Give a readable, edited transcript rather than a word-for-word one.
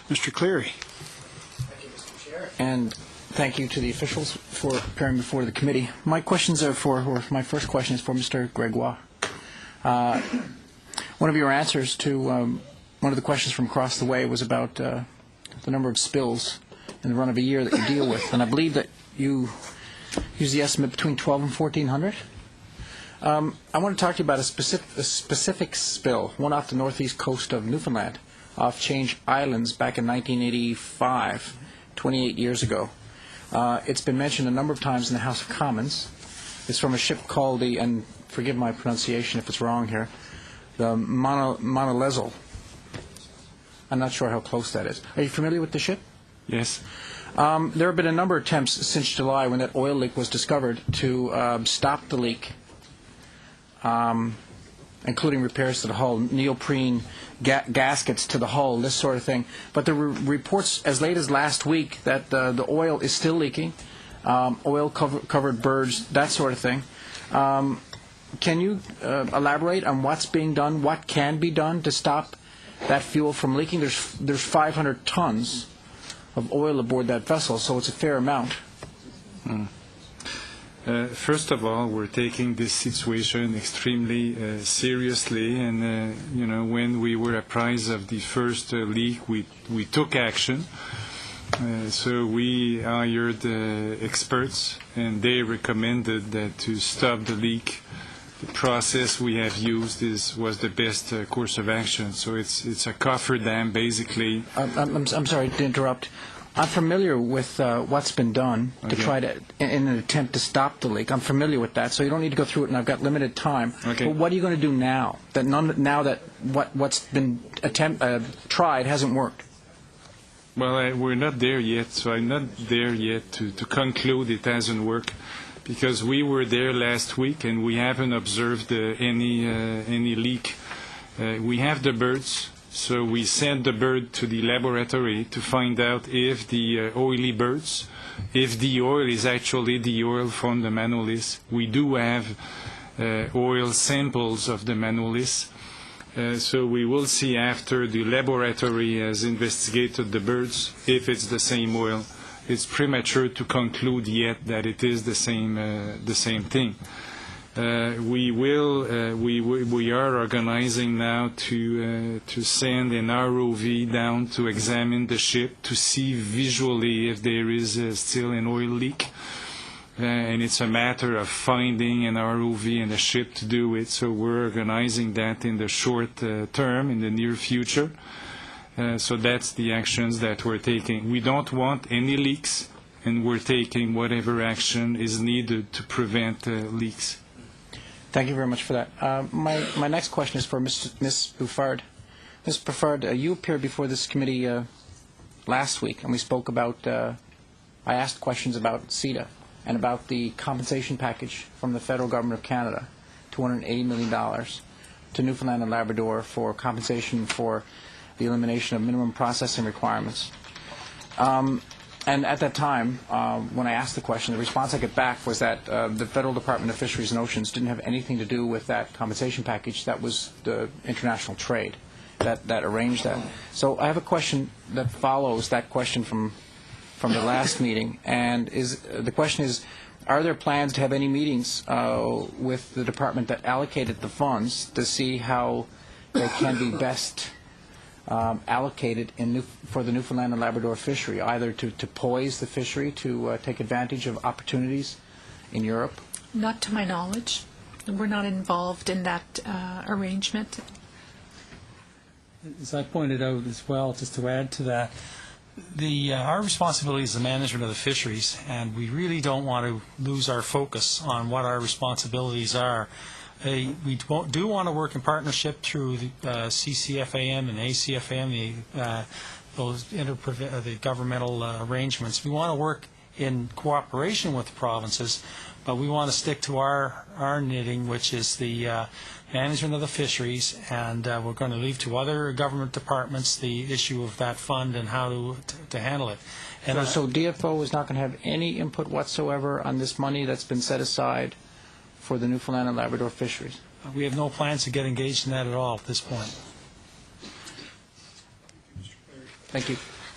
Mr. Cleary. Thank you, Mr. Chair. And thank you to the officials for appearing before the committee. My questions are my first question is for Mr. Gregoire. One of your answers to one of the questions from across the way was about the number of spills in the run of a year that you deal with, and I believe that you use the estimate between 12 and 1,400. I want to talk to you about a specific spill, one off the northeast coast of Newfoundland, off Change Islands back in 1985, 28 years ago. It's been mentioned a number of times in the House of Commons. It's from a ship called the, and forgive my pronunciation if it's wrong here, the Monolezol. I'm not sure how close that is. Are you familiar with the ship? Yes. There have been a number of attempts since July when that oil leak was discovered to stop the leak, including repairs to the hull, neoprene gaskets to the hull, this sort of thing. But there were reports as late as last week that the oil is still leaking, oil-covered birds, that sort of thing. Can you elaborate on what's being done, what can be done to stop that fuel from leaking? There's 500 tons of oil aboard that vessel, so it's a fair amount. First of all, we're taking this situation extremely seriously, and when we were apprised of the first leak, we took action. So we hired experts, and they recommended that to stop the leak, the process we have used was the best course of action. So it's a cofferdam, basically. I'm sorry to interrupt. I'm familiar with what's been done to try to, in an attempt to stop the leak. I'm familiar with that, so you don't need to go through it, and I've got limited time. Okay. But what are you going to do now that what's been tried hasn't worked? Well, we're not there yet, so I'm not there yet to conclude it hasn't worked, because we were there last week and we haven't observed any leak. We have the birds. So we sent the bird to the laboratory to find out if the oily birds, if the oil is actually the oil from the Manolis. We do have oil samples of the Manolis. So we will see after the laboratory has investigated the birds if it's the same oil. It's premature to conclude yet that it is the same thing. We are organizing now to send an ROV down to examine the ship to see visually if there is still an oil leak, and it's a matter of finding an ROV and a ship to do it. So we're organizing that in the short term, in the near future. So that's the actions that we're taking. We don't want any leaks, and we're taking whatever action is needed to prevent leaks. Thank you very much for that. My next question is for Ms. Bouffard. Ms. Bouffard, you appeared before this committee last week, and we spoke about, I asked questions about CETA and about the compensation package from the federal government of Canada, $280 million, to Newfoundland and Labrador for compensation for the elimination of minimum processing requirements. And at that time, when I asked the question, the response I got back was that the Federal Department of Fisheries and Oceans didn't have anything to do with that compensation package. That was the international trade that arranged that. So I have a question that follows that question from the last meeting, and the question is, are there plans to have any meetings with the department that allocated the funds to see how they can be best allocated for the Newfoundland and Labrador fishery, either to poise the fishery to take advantage of opportunities in Europe? Not to my knowledge. We're not involved in that arrangement. As I pointed out as well, just to add to that, our responsibility is the management of the fisheries, and we really don't want to lose our focus on what our responsibilities are. We do want to work in partnership through the CCFAM and ACFAM, the governmental arrangements. We want to work in cooperation with the provinces, but we want to stick to our knitting, which is the management of the fisheries, and we're going to leave to other government departments the issue of that fund and how to handle it. And so DFO is not going to have any input whatsoever on this money that's been set aside for the Newfoundland and Labrador fisheries? We have no plans to get engaged in that at all at this point. Thank you.